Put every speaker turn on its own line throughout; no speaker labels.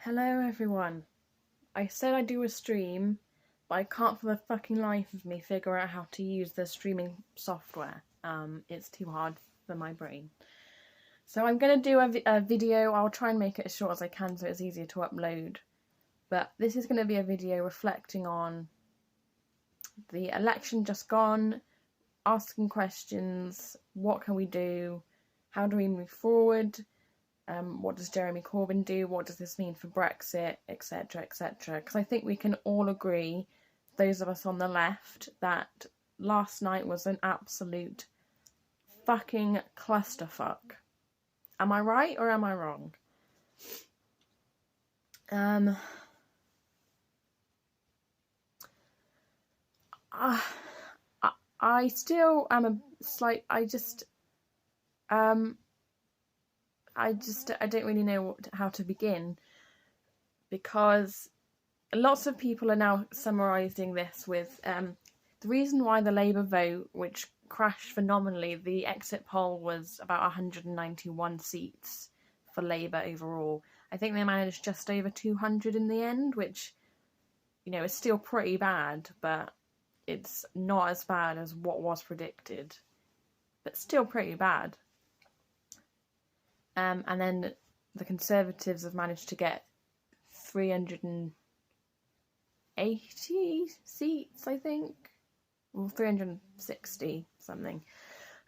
Hello everyone. I said I'd do a stream, but I can't for the fucking life of me figure out how to use the streaming software. It's too hard for my brain. So I'm going to do a video. I'll try and make it as short as I can so it's easier to upload. But this is going to be a video reflecting on the election just gone, asking questions, what can we do, how do we move forward, what does Jeremy Corbyn do, what does this mean for Brexit, etc, etc. Because I think we can all agree, those of us on the left, that last night was an absolute fucking clusterfuck. Am I right or am I wrong? I still am a slight, I don't really know how to begin, because lots of people are now summarising this with the reason why the Labour vote, which crashed phenomenally, the exit poll was about 191 seats for Labour overall. I think they managed just over 200 in the end, which, you know, is still pretty bad, but it's not as bad as what was predicted, but still pretty bad. And then the Conservatives have managed to get 380 seats, I think, or 360 something.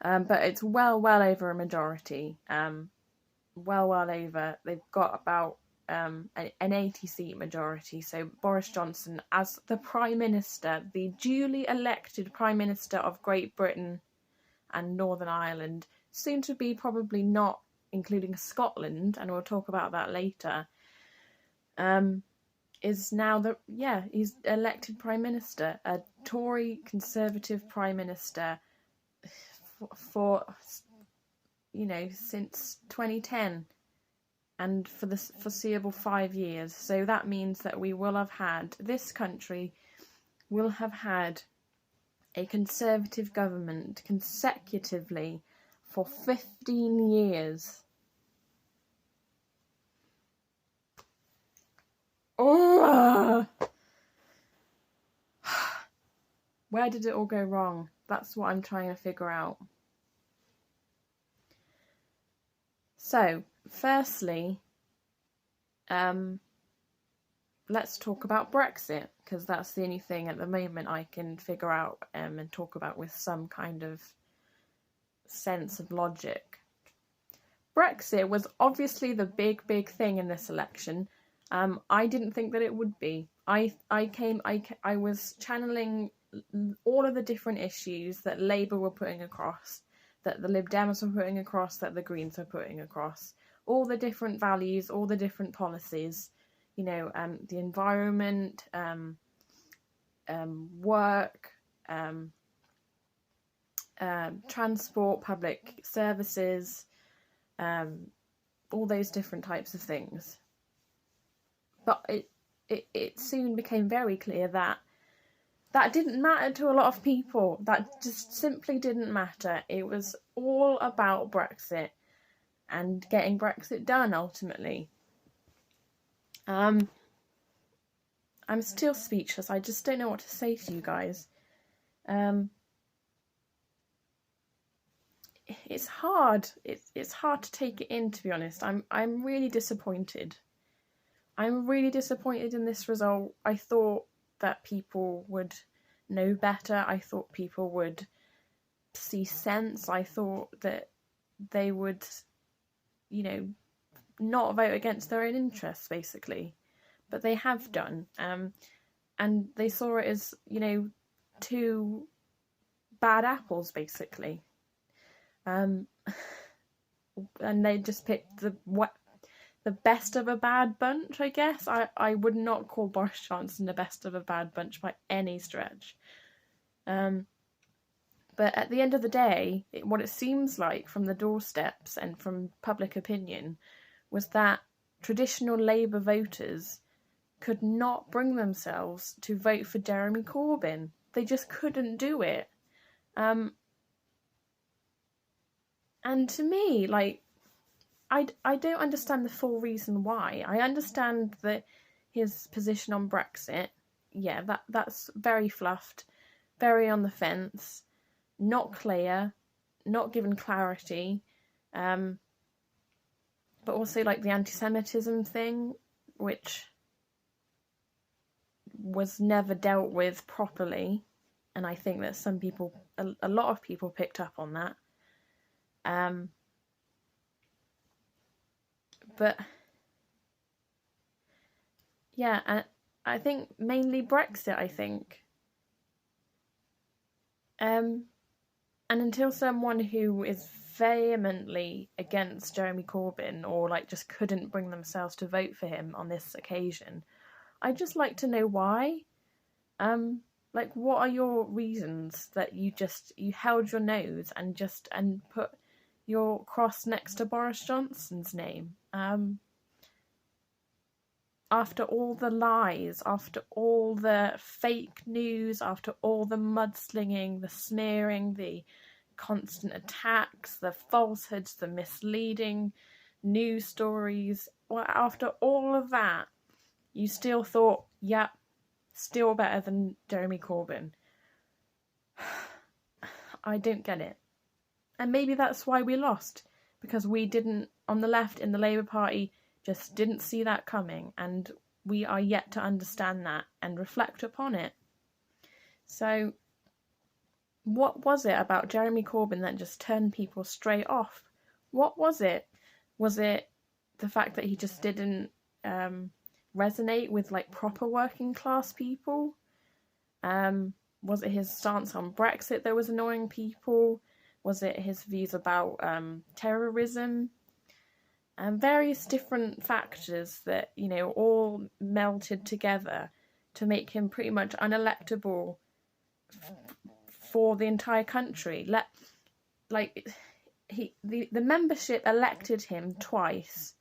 But it's well over a majority. Well over. They've got about an 80-seat majority. So Boris Johnson, as the Prime Minister, the duly elected Prime Minister of Great Britain and Northern Ireland, soon to be probably not including Scotland, and we'll talk about that later, is now he's elected Prime Minister, a Tory Conservative Prime Minister for you know, since 2010 and for the foreseeable 5 years. So that means that this country will have had a Conservative government consecutively for 15 years. Oh! Where did it all go wrong? That's what I'm trying to figure out. So, firstly, let's talk about Brexit, because that's the only thing at the moment I can figure out and talk about with some kind of sense of logic. Brexit was obviously the big thing in this election. I didn't think that it would be. I was channeling all of the different issues that Labour were putting across, that the Lib Dems were putting across, that the Greens were putting across, all the different values, all the different policies, you know, the environment, work, transport, public services, all those different types of things. But it soon became very clear that didn't matter to a lot of people. That just simply didn't matter. It was all about Brexit and getting Brexit done ultimately. I'm still speechless. I just don't know what to say to you guys. It's hard. It's hard to take it in, to be honest. I'm really disappointed. I'm really disappointed in this result. I thought that people would know better. I thought people would see sense. I thought that they would, you know, not vote against their own interests, basically. But they have done. And they saw it as, you know, two bad apples, basically. And they just picked the best of a bad bunch, I guess. I would not call Boris Johnson the best of a bad bunch by any stretch. But at the end of the day, what it seems like from the doorsteps and from public opinion was that traditional Labour voters could not bring themselves to vote for Jeremy Corbyn. They just couldn't do it. And to me, like, I don't understand the full reason why. I understand that his position on Brexit, yeah, that's very fluffed, very on the fence, not clear, not given clarity, but also like the anti-Semitism thing, which was never dealt with properly, and I think that some people, a lot of people, picked up on that. But yeah, and I think mainly Brexit. I think, and until someone who is vehemently against Jeremy Corbyn, or like just couldn't bring themselves to vote for him on this occasion, I'd just like to know why. Like, what are your reasons that you held your nose and put your cross next to Boris Johnson's name? After all the lies, after all the fake news, after all the mudslinging, the smearing, the constant attacks, the falsehoods, the misleading news stories, well, after all of that, you still thought, yep, still better than Jeremy Corbyn. I don't get it. And maybe that's why we lost, because we didn't, on the left in the Labour Party, just didn't see that coming, and we are yet to understand that and reflect upon it. So what was it about Jeremy Corbyn that just turned people straight off? What was it? Was it the fact that he just didn't resonate with like proper working class people? Was it his stance on Brexit that was annoying people? Was it his views about terrorism? And various different factors that, you know, all melted together to make him pretty much unelectable for the entire country. The membership elected him twice.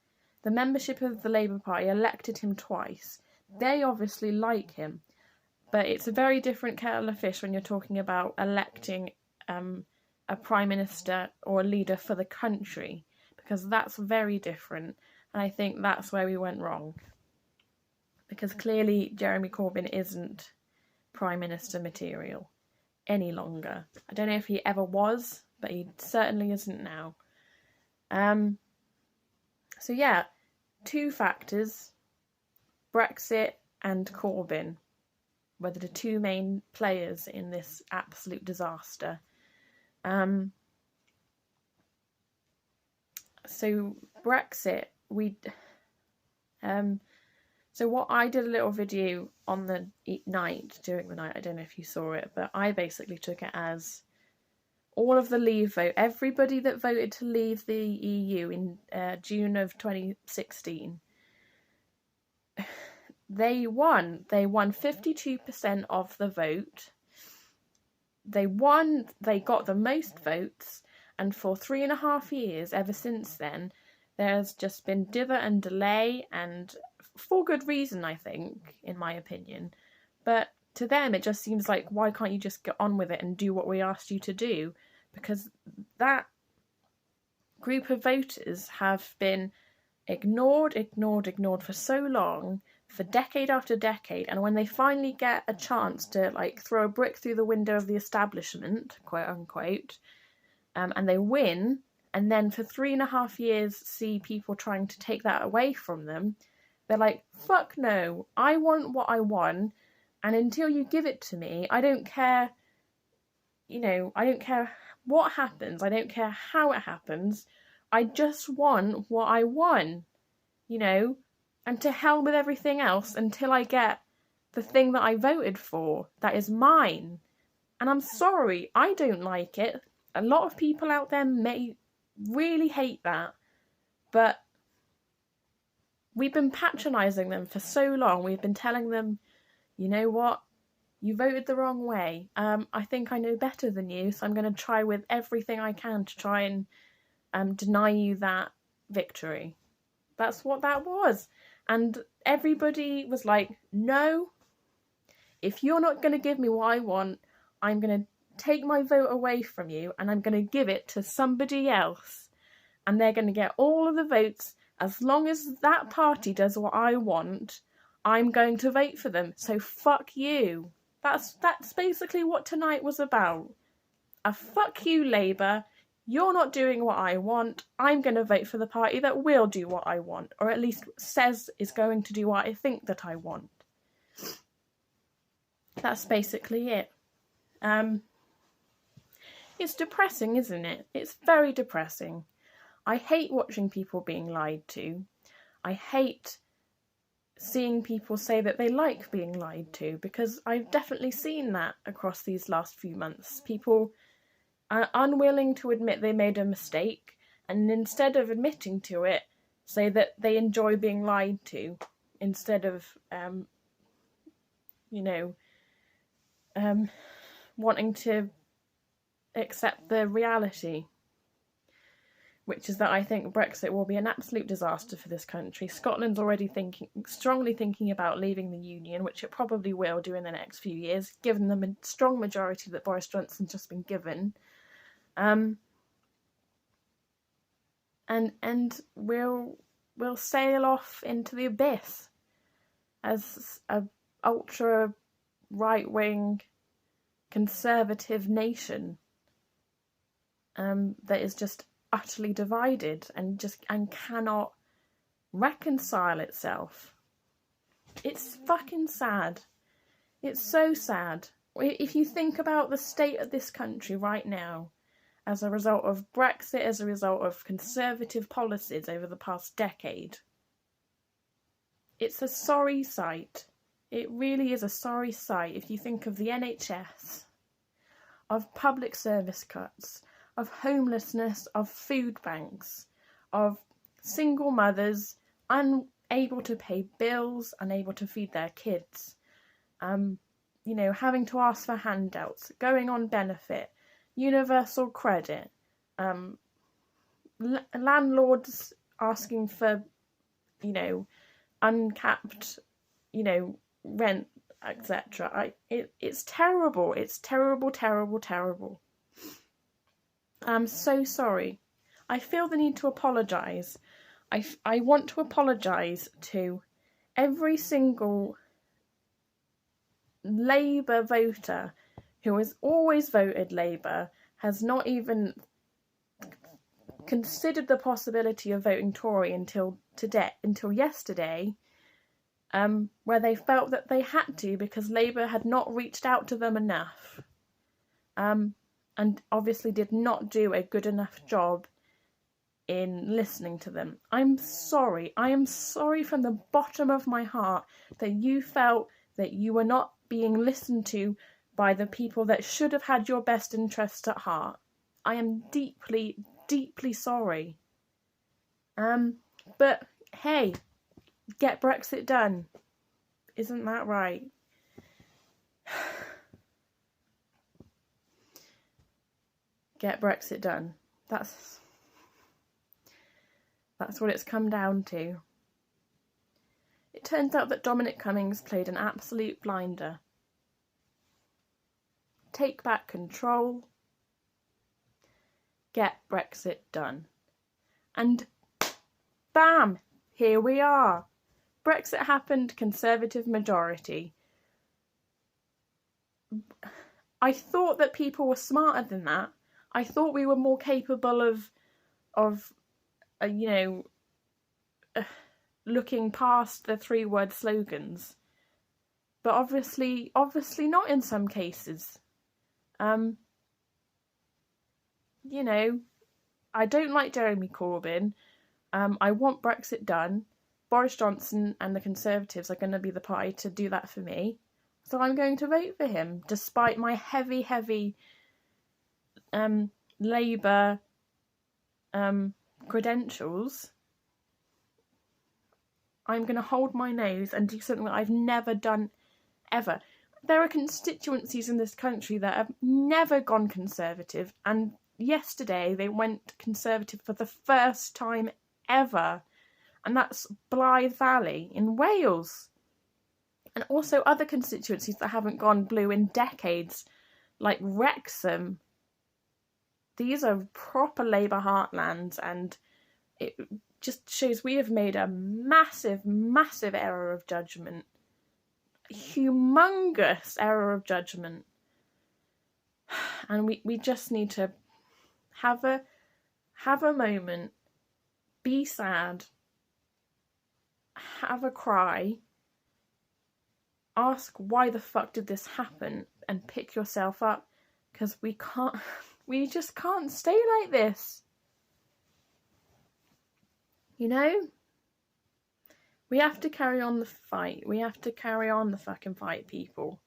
The membership of the Labour Party elected him twice. They obviously like him, but it's a very different kettle of fish when you're talking about electing a prime minister or a leader for the country, because that's very different. And I think that's where we went wrong, because clearly Jeremy Corbyn isn't prime minister material any longer. I don't know if he ever was, but he certainly isn't now. So yeah, two factors, Brexit and Corbyn, were the two main players in this absolute disaster. So Brexit, so what I did a little video on the night, during the night, I don't know if you saw it, but I basically took it as all of the leave vote, everybody that voted to leave the EU in June of 2016, they won 52% of the vote. They got the most votes, and for 3.5 years, ever since then, there's just been dither and delay, and for good reason, I think, in my opinion. But to them, it just seems like, why can't you just get on with it and do what we asked you to do? Because that group of voters have been ignored for so long, for decade after decade, and when they finally get a chance to like throw a brick through the window of the establishment, quote unquote, and they win, and then for 3.5 years see people trying to take that away from them, they're like, fuck no, I want what I want, and until you give it to me, I don't care, you know, I don't care what happens, I don't care how it happens, I just want what I want, you know, and to hell with everything else until I get the thing that I voted for, that is mine. And I'm sorry, I don't like it. A lot of people out there may really hate that, but we've been patronising them for so long. We've been telling them, you know what, you voted the wrong way. I think I know better than you, so I'm going to try with everything I can to try and deny you that victory. That's what that was. And everybody was like, no, if you're not going to give me what I want, I'm going to take my vote away from you and I'm going to give it to somebody else. and they're going to get all of the votes. As long as that party does what I want, I'm going to vote for them. So fuck you. That's basically what tonight was about. A fuck you, Labour. You're not doing what I want. I'm going to vote for the party that will do what I want, or at least says is going to do what I think that I want. That's basically it. It's depressing, isn't it? It's very depressing. I hate watching people being lied to. I hate seeing people say that they like being lied to, because I've definitely seen that across these last few months. People are unwilling to admit they made a mistake, and instead of admitting to it, say that they enjoy being lied to, instead of, wanting to accept the reality, which is that I think Brexit will be an absolute disaster for this country. Scotland's already strongly thinking about leaving the Union, which it probably will do in the next few years, given the strong majority that Boris Johnson's just been given. And we'll sail off into the abyss as a ultra right-wing conservative nation that is just utterly divided and cannot reconcile itself. It's fucking sad. It's so sad. If you think about the state of this country right now, as a result of Brexit, as a result of conservative policies over the past decade, it's a sorry sight. It really is a sorry sight if you think of the NHS, of public service cuts, of homelessness, of food banks, of single mothers unable to pay bills, unable to feed their kids, having to ask for handouts, going on benefit, universal credit, landlords asking for, uncapped, rent, etc. It's terrible. It's terrible, terrible, terrible. I'm so sorry. I feel the need to apologise. I want to apologise to every single Labour voter who has always voted Labour, has not even considered the possibility of voting Tory until yesterday, where they felt that they had to because Labour had not reached out to them enough, and obviously did not do a good enough job in listening to them. I'm sorry. I am sorry from the bottom of my heart that you felt that you were not being listened to by the people that should have had your best interests at heart. I am deeply, deeply sorry. But hey, get Brexit done. Isn't that right? Get Brexit done. That's what it's come down to. It turns out that Dominic Cummings played an absolute blinder. Take back control. Get Brexit done. And bam! Here we are. Brexit happened, Conservative majority. I thought that people were smarter than that. I thought we were more capable of looking past the 3-word slogans. But obviously not in some cases. I don't like Jeremy Corbyn. I want Brexit done. Boris Johnson and the Conservatives are going to be the party to do that for me. So I'm going to vote for him, despite my heavy Labour credentials. I'm going to hold my nose and do something that I've never done ever. There are constituencies in this country that have never gone Conservative, and yesterday they went Conservative for the first time ever, and that's Blyth Valley in Wales. And also other constituencies that haven't gone blue in decades, like Wrexham. These are proper Labour heartlands, and it just shows we have made a massive, massive error of judgment. Humongous error of judgment. And we just need to have a moment, be sad, have a cry, ask why the fuck did this happen, and pick yourself up, because we just can't stay like this. You know? We have to carry on the fight. We have to carry on the fucking fight, people.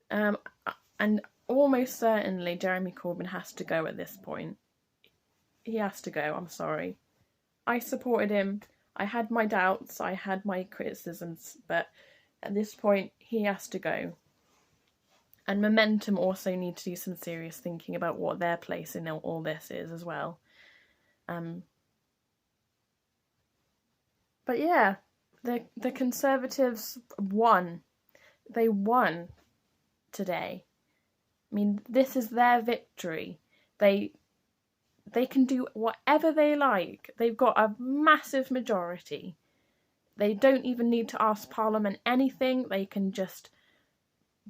And almost certainly Jeremy Corbyn has to go at this point. He has to go, I'm sorry. I supported him. I had my doubts, I had my criticisms, but at this point, he has to go. And Momentum also need to do some serious thinking about what their place in all this is as well. But yeah, the Conservatives won. They won today. I mean, this is their victory. They can do whatever they like. They've got a massive majority. They don't even need to ask Parliament anything. They can just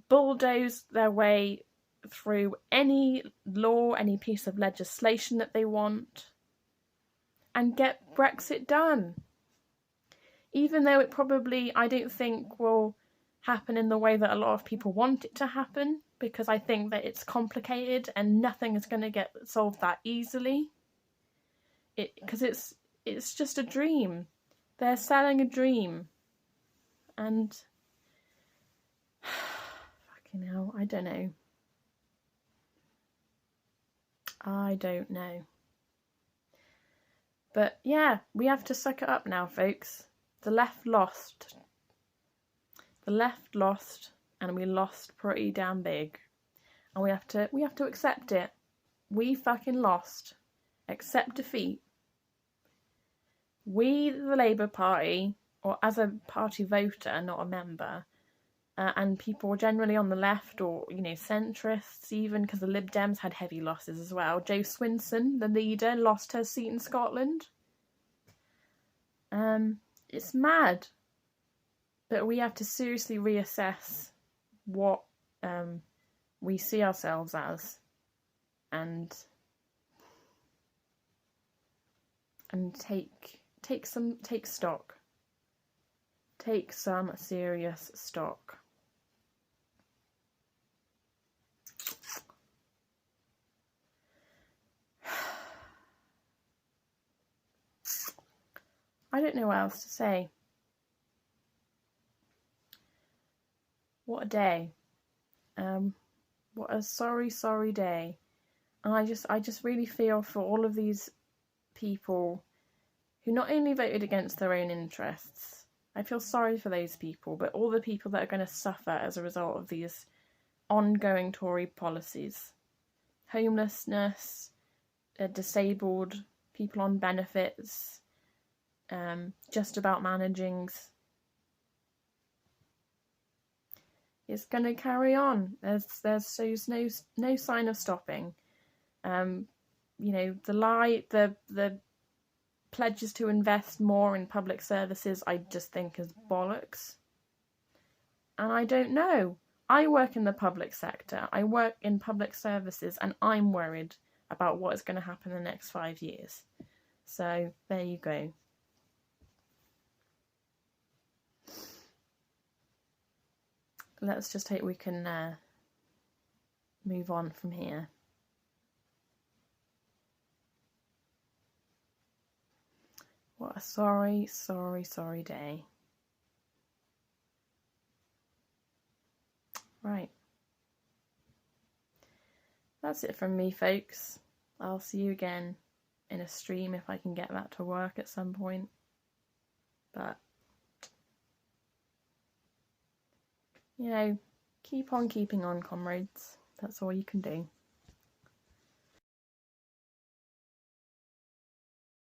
bulldoze their way through any law, any piece of legislation that they want, and get Brexit done. Even though it probably, I don't think, will happen in the way that a lot of people want it to happen, because I think that it's complicated and nothing is going to get solved that easily. Because it's just a dream. They're selling a dream. And fucking hell, I don't know. I don't know. But yeah, we have to suck it up now, folks. The left lost. The left lost, and we lost pretty damn big. And we have to accept it. We fucking lost. Accept defeat. We, the Labour Party, or as a party voter, not a member, and people generally on the left, or, you know, centrists even, because the Lib Dems had heavy losses as well. Jo Swinson, the leader, lost her seat in Scotland. It's mad. But we have to seriously reassess what we see ourselves as, and take stock. Take some serious stock. I don't know what else to say. What a day. What a sorry day. And I just really feel for all of these people who not only voted against their own interests. I feel sorry for those people, but all the people that are going to suffer as a result of these ongoing Tory policies. Homelessness, disabled, people on benefits, just about managing. It's going to carry on. There's no sign of stopping. You know, the pledges to invest more in public services, I just think is bollocks. And I don't know. I work in the public sector. I work in public services, and I'm worried about what is going to happen in the next 5 years. So there you go. Let's just hope we can move on from here. What a sorry day. Right. That's it from me, folks. I'll see you again in a stream if I can get that to work at some point. But you know, keep on keeping on, comrades. That's all you can do.